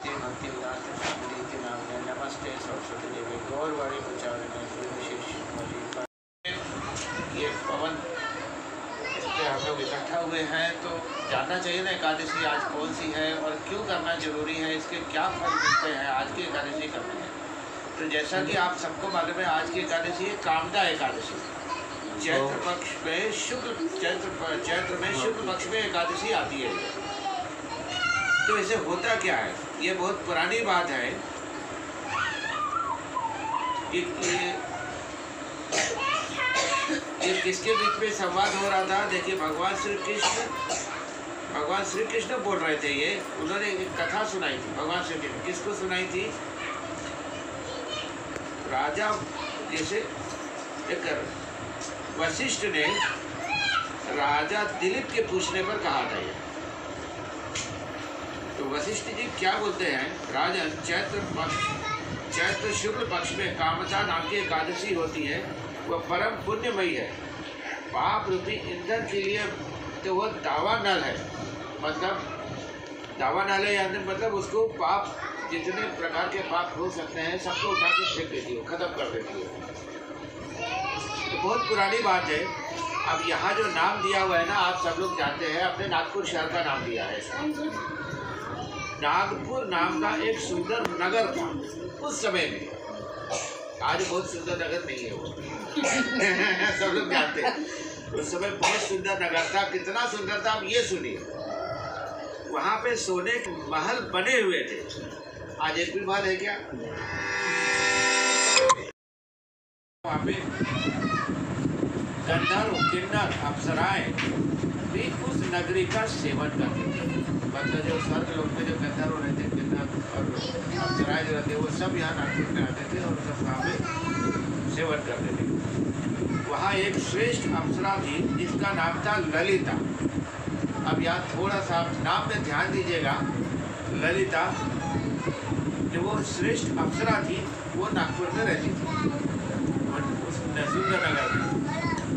भक्ति वेदांत स्वामी के नाम में नमस्ते सरस्वती देवी गौरवाणी प्रचारण विशेष ये पवन इस पर हम लोग इकट्ठा हुए हैं, तो जानना चाहिए ना एकादशी आज कौन सी है और क्यों करना जरूरी है, इसके क्या फल मिलते हैं आज की एकादशी करने में। तो जैसा कि आप सबको मालूम है, आज की एकादशी है कामदा एकादशी। चैत्र पक्ष में चैत्र में शुक्ल पक्ष में एकादशी आती है। तो इसे होता क्या है, ये बहुत पुरानी बात है कि ये किसके बीच में संवाद हो रहा था। देखिए, भगवान श्री कृष्ण बोल रहे थे। ये उन्होंने एक कथा सुनाई थी। भगवान श्री कृष्ण किसको सुनाई थी? राजा जैसे एक वशिष्ठ ने राजा दिलीप के पूछने पर कहा था ये। तो वशिष्ठ जी क्या बोलते हैं, राजन चैत्र शुक्ल पक्ष में कामदा नाम की एकादशी होती है, वह परम पुण्यमयी है। पाप रूपी ईंधन के लिए तो वह दावा नल है। मतलब दावा नल है यानी मतलब उसको पाप, जितने प्रकार के पाप हो सकते हैं सबको उठा के फेंक देती हो, खत्म कर देती हो। तो बहुत पुरानी बात है। अब यहाँ जो नाम दिया हुआ है ना, आप सब लोग जानते हैं, अपने नागपुर शहर का नाम दिया है। नागपुर नाम का एक सुंदर नगर था उस समय में। आज बहुत सुंदर नगर नहीं है वो सब लोग जानते हैं। उस समय बहुत सुंदर नगर था। कितना सुंदर था, आप ये सुनिए। वहाँ पे सोने के महल बने हुए थे। आज एक भी महल है क्या? वहाँ पे गंधर्व, किन्नर, अप्सराएं भी उस नगरी का सेवन करते थे। मतलब जो स्वर्ग लोक में जो गंधर्व रहते, किन्नर और अप्सराएं जो रहते, वो सब यहाँ नागपुर में आते थे और सब वहाँ पे सेवन करते थे। वहाँ एक श्रेष्ठ अप्सरा थी जिसका नाम था ललिता। अब यहाँ थोड़ा सा नाम में ध्यान दीजिएगा। ललिता जो वो श्रेष्ठ अप्सरा थी, वो नागपुर में रहती थी, उस सुंदर नगर में।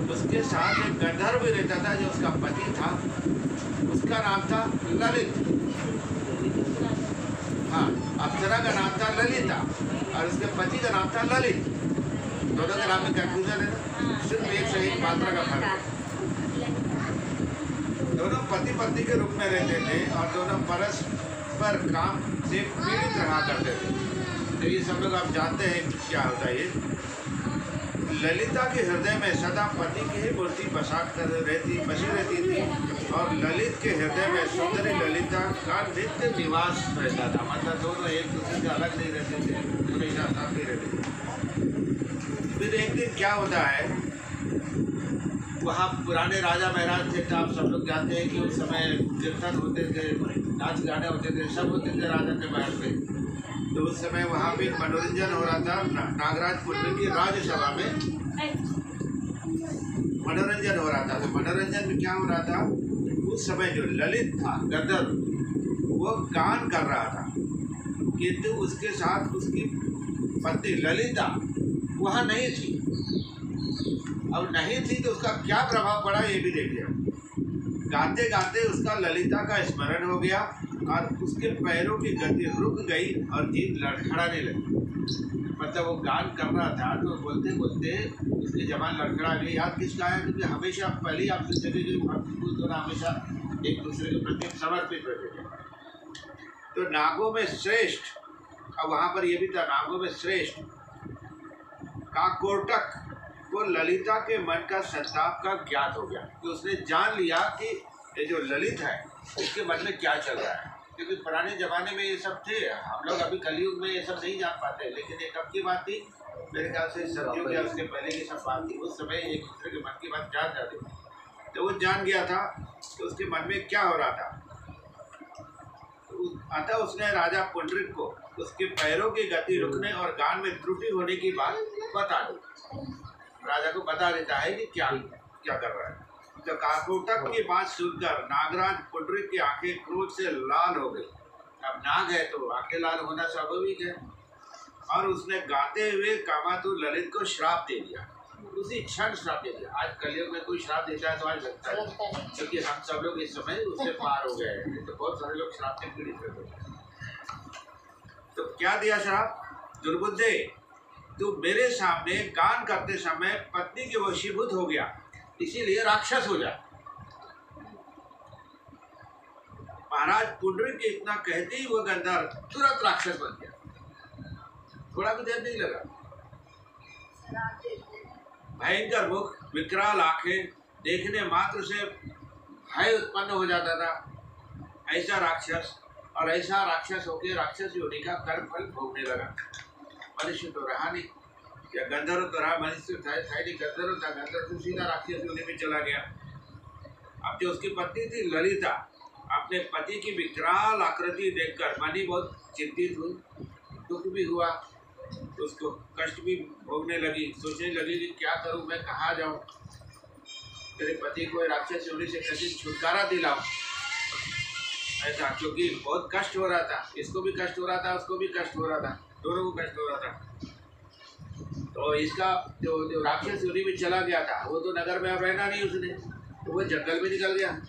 उसके साथ एक गंधर्व भी रहता था जो उसका पति था, उसका नाम था ललित। हाँ, अप्सरा का नाम था ललिता और उसके पति का नाम था ललित। दोनों के नाम में कंफ्यूजन है ना, सिर्फ एक से एक मात्रा का फर्क है। दोनों पति पत्नी के रूप में रहते थे और दोनों परस्पर काम से पीड़ित रहा करते थे। तो ये सब लोग आप जानते हैं क्या होता है ये। ललिता के हृदय में सदा पति की ही मूर्ति बसी रहती थी और ललित के हृदय में सुंदरी ललिता का नित्य निवास रहता था। मतलब दोनों एक दूसरे से अलग नहीं रहते थे, हमेशा साथ ही रहते थे। फिर एक दिन क्या होता है, वहाँ पुराने राजा महाराज थे। तो आप सब लोग जानते हैं कि उस समय कीर्तन होते थे, नाच गाने होते थे, सब होते थे राजा के महल में। तो उस समय वहाँ पे मनोरंजन हो रहा था। नागराज पुत्र की राज्यसभा में मनोरंजन हो रहा था। तो मनोरंजन में क्या हो रहा था, उस समय जो ललित था गंधर्व, वो गान कर रहा था, किंतु उसके साथ उसकी पत्नी ललिता वहाँ नहीं थी। अब नहीं थी तो उसका क्या प्रभाव पड़ा ये भी देखिए। गाते गाते उसका ललिता का स्मरण हो गया और उसके पैरों की गति रुक गई और जीभ लड़खड़ाने लगी। मतलब वो गान कर रहा था तो बोलते बोलते उसकी जबान लड़खड़ा गई। याद किसका है? क्योंकि हमेशा पहले आप सोचेंगे कि दोनों हमेशा एक दूसरे के प्रति समर्पित रहते थे। तो नागों में श्रेष्ठ, अब वहाँ पर ये भी था, नागों में श्रेष्ठ काकोटक को ललिता के मन का संताप का ज्ञात हो गया। तो उसने जान लिया कि ये जो ललित है इसके मन में क्या चल रहा है। क्योंकि पुराने ज़माने में ये सब थे, हम लोग अभी कलयुग में ये सब नहीं जान पाते। लेकिन ये कब की बात थी? मेरे ख्याल से सदियों या उसके पहले की सब बात थी। उस समय एक दूसरे के मन की बात जान जाती थी। तो वो जान गया था कि उसके मन में क्या हो रहा था। अतः उसने राजा पुंडरीक को उसके पैरों की गति रुकने और गान में त्रुटि होने की बात बता दी। राजा को बता देता है कि क्या कर रहा है। तो काकोटक की बात सुनकर नागराज पुंडरीक की आंखें क्रोध से लाल हो गई। अब नाग है तो आंखें लाल होना स्वाभाविक है। और उसने गाते हुए कामातुर ललित को श्राप दे दिया। उसी क्षण श्राप दे दिया। आज कलयुग में कोई श्राप देता है तो आज लगता है, क्योंकि हम सब लोग इस समय उससे पार हो गए हैं। तो बहुत सारे लोग श्राप से पीड़ित रहते हैं। क्या दिया श्राप? दुर्बुद्धे, तू मेरे सामने गान करते समय पत्नी के वशीभूत हो गया, इसीलिए राक्षस हो जा। महाराज पुंडरीक के इतना कहते ही वो गंधर्व तुरंत राक्षस बन गया, थोड़ा भी देर नहीं लगा। भयंकर मुख, विकराल आंखें, देखने मात्र से भय उत्पन्न हो जाता था। ऐसा राक्षस, और ऐसा राक्षस होकर राक्षस योनि का कर्म फल भोगने लगा। मनुष्य तो रहा नहीं, या गंधर्व तो रहा, मनुष्य था नहीं, गंधर्व था, गंधर्व तो सीधा राक्षस योनि में चला गया। अब जो उसकी पत्नी थी ललिता, अपने पति की विकराल आकृति देखकर मनी बहुत चिंतित हुई, दुख भी हुआ, उसको कष्ट भी भोगने लगी। सोचने लगी कि क्या करूं मैं, कहाँ जाऊं, तेरे पति को राक्षस योनि से कैसे छुटकारा दिलाऊं। ऐसा, क्योंकि बहुत कष्ट हो रहा था, इसको भी कष्ट हो रहा था, उसको भी कष्ट हो रहा था, दोनों को कष्ट हो रहा था। तो इसका जो राक्षस योनि में चला गया था, वो तो नगर में अब रहना नहीं उसने, तो वो जंगल में निकल गया।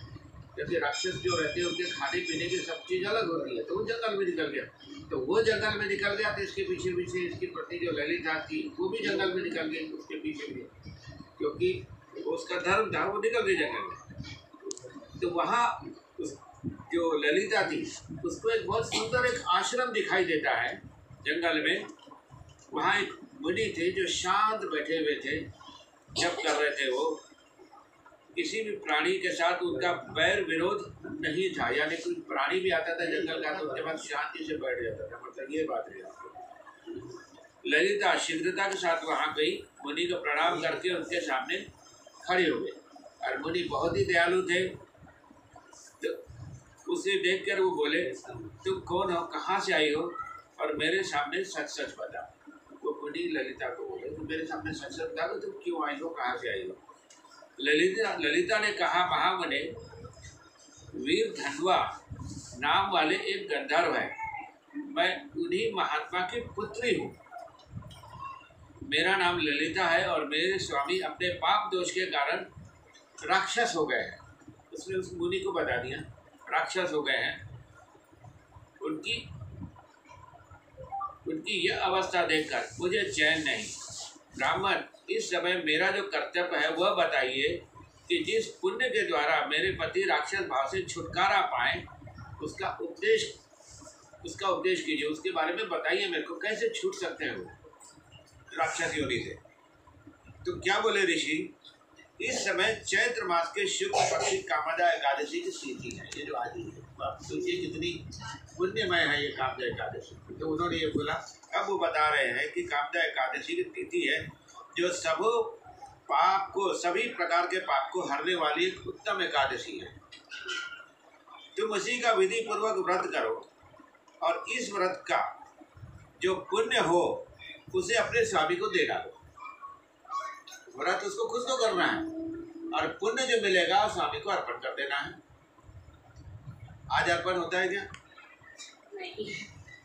जैसे राक्षस जो रहते हैं उनके खाने पीने की सब चीज़ अलग होती है, तो वो जंगल में निकल गया। तो वो जंगल में निकल गया, तो इसके पीछे पीछे इसकी पत्नी जो ललिता थी वो भी जंगल में निकल गई उसके पीछे भी, क्योंकि उसका धर्म था, वो निकल गई जंगल में। तो वहाँ जो ललिता थी उसको एक बहुत सुंदर एक आश्रम दिखाई देता है जंगल में। वहाँ एक मुनि थे जो शांत बैठे हुए थे, जप कर रहे थे। वो किसी भी प्राणी के साथ उनका बैर विरोध नहीं था, यानी कोई प्राणी भी आता था जंगल का तो उसके बाद शांति से बैठ जाता था, मतलब ये बात है। ललिता शीघ्रता के साथ वहाँ गई, मुनि को प्रणाम करके उनके सामने खड़े हो गए, और मुनि बहुत ही दयालु थे। तो उसे देखकर वो बोले, तुम कौन हो, कहाँ से आई हो, और मेरे सामने सच सच बता। वो मुनि ललिता को बोले, तुम मेरे सामने सच सच बता, तुम क्यों आई हो, कहाँ से आई हो। ललिता ने कहा, महामुने, वीर धनवा नाम वाले एक गंधर्व है, मैं उन्हीं महात्मा की पुत्री हूँ। मेरा नाम ललिता है और मेरे स्वामी अपने पाप दोष के कारण राक्षस हो गए हैं। उसने उस मुनि को बता दिया, राक्षस हो गए हैं। उनकी यह अवस्था देखकर मुझे चैन नहीं। ब्राह्मण, इस समय मेरा जो कर्तव्य है वह बताइए कि जिस पुण्य के द्वारा मेरे पति राक्षस भाव से छुटकारा पाए उसका उपदेश कीजिए, उसके बारे में बताइए मेरे को, कैसे छूट सकते हैं वो राक्षस योनि से। तो क्या बोले ऋषि, इस समय चैत्र मास के शुक्ल पक्ष कामदा एकादशी की तिथि है, ये जो आज है, तो ये कितनी पुण्यमय है ये कामदा एकादशी। तो उन्होंने ये बोला, अब वो बता रहे हैं कि कामदा एकादशी की तिथि है जो सभी प्रकार के पाप को हरने वाली एक उत्तम एकादशी है। तुम उसी का विधि पूर्वक व्रत करो, और इस व्रत का जो पुण्य हो उसे अपने स्वामी को दे डालो। व्रत उसको खुद तो करना है, और पुण्य जो मिलेगा स्वामी को अर्पण कर देना है। आज अर्पण होता है क्या? नहीं,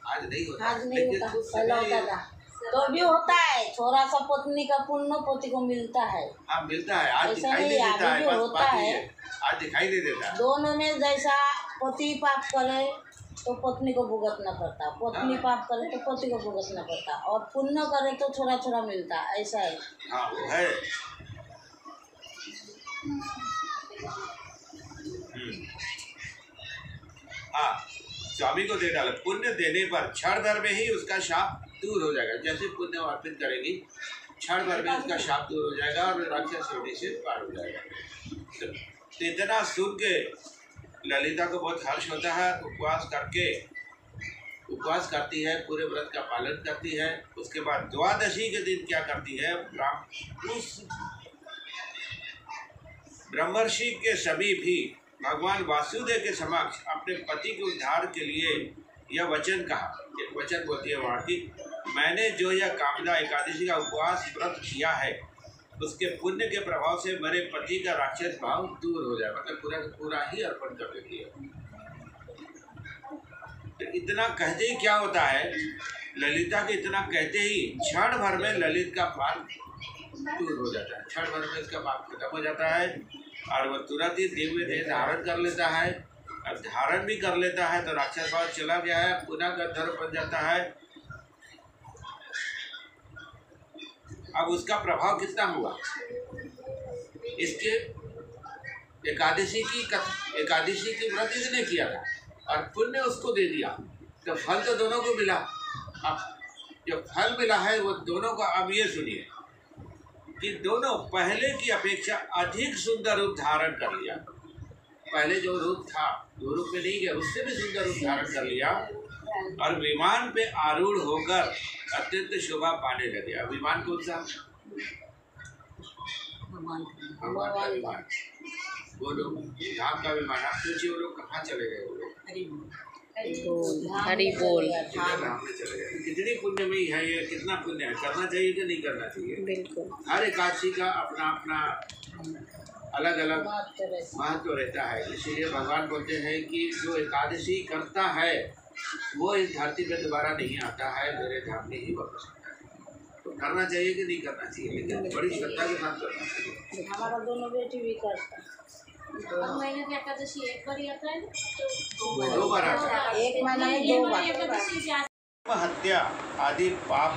आज नहीं होता। आज नहीं होता, पहले होता था। तो भी होता है, थोड़ा सा पत्नी का पुण्य पति को मिलता है। हाँ मिलता है, आज ऐसा दिखाई नहीं, नहीं देता है, बस होता बात है। ये है, आज दिखाई नहीं देता है। दोनों में जैसा पति पाप करे तो पत्नी को भुगतना पड़ता, पत्नी पाप करे तो पति को भुगतना पड़ता, और पुण्य करे तो थोड़ा थोड़ा मिलता, ऐसा है। हाँ वो है। हाँ, स्वामी को दे डालो। पुण्य देने पर क्षण भर में ही उसका शाप दूर हो जाएगा। जैसे पुण्य अर्पित करेगी, क्षण भर में उसका शाप दूर हो जाएगा और राक्षस योनि से पार हो जाएगा। तो इतना सुन के ललिता को बहुत हर्ष होता है। उपवास करती है, पूरे व्रत का पालन करती है। उसके बाद द्वादशी के दिन क्या करती है, उस ब्रह्मर्षि के समीप ही भगवान वासुदेव के समक्ष अपने पति के उद्धार के लिए यह वचन कहा। एक वचन बोलती है वहाँ की, मैंने जो यह कामदा एकादशी का उपवास व्रत किया है उसके पुण्य के प्रभाव से मेरे पति का राक्षस भाव दूर हो जाए, मतलब पूरा पूरा ही अर्पण कर देती है। तो इतना कहते ही क्या होता है, ललिता के इतना कहते ही क्षण भर में ललित का पाप दूर हो जाता है। क्षण भर में इसका पाप खत्म हो जाता है और वह तुरंत ही दिव्य देह धारण कर लेता है। अब धारण भी कर लेता है तो राक्षस भाव चला गया है, पुनः गंधर्व बन जाता है अब उसका प्रभाव कितना हुआ, इसके एकादशी की व्रत इसने किया था और पुण्य उसको दे दिया, तो फल तो दोनों को मिला। अब जो फल मिला है वो दोनों का, अब ये सुनिए कि दोनों पहले की अपेक्षा अधिक सुंदर रूप धारण कर लिया। पहले जो रूप था, जो रूप में नहीं गया, उससे भी सुंदर रूप धारण कर लिया और विमान पे आरूढ़ होकर अत्यंत शोभा पाने लगे। अब विमान कौन सा? भगवान का विमान। वो लोग धाम का विमान। आप सोचिए वो लोग कहाँ चले गए, वो लोग हरि बोल धाम में चले गए। कितनी पुण्यमयी है ये, कितना पुण्य है, करना चाहिए कि नहीं करना चाहिए? बिल्कुल। हर एकादशी का अपना अपना अलग अलग महत्व रहता है। इसीलिए भगवान बोलते हैं कि जो एकादशी करता है वो इस धरती पे दोबारा नहीं आता है, मेरे धाम में ही वापस आता है। तो करना चाहिए कि नहीं करना चाहिए, लेकिन बड़ी श्रद्धा के साथ करना चाहिए। हमारा दोनों बेटी भी करता है। महीने की एकादशी एक बार आता है, दो बार आता है। एक महीना में 2 बार। ब्रह्म हत्या आदि पाप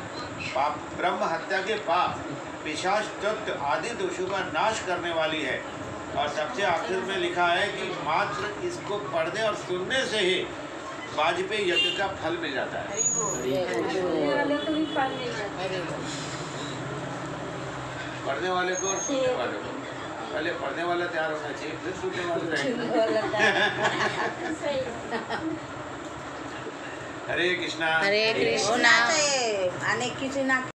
ब्रह्म हत्या के पाप, पिशाच, तत्व आदि दोषों का नाश करने वाली है। और सबसे आखिर में लिखा है कि मात्र इसको पढ़ने और सुनने से ही वाजपेयी यज्ञ का फल मिल जाता है। पढ़ने वाले को और सुनने वाले को, पहले पढ़ने वाला तैयार होना चाहिए, फिर सुनने वाले रहेंगे। हरे कृष्णा। हरे कृष्णा। अनेक किसी ना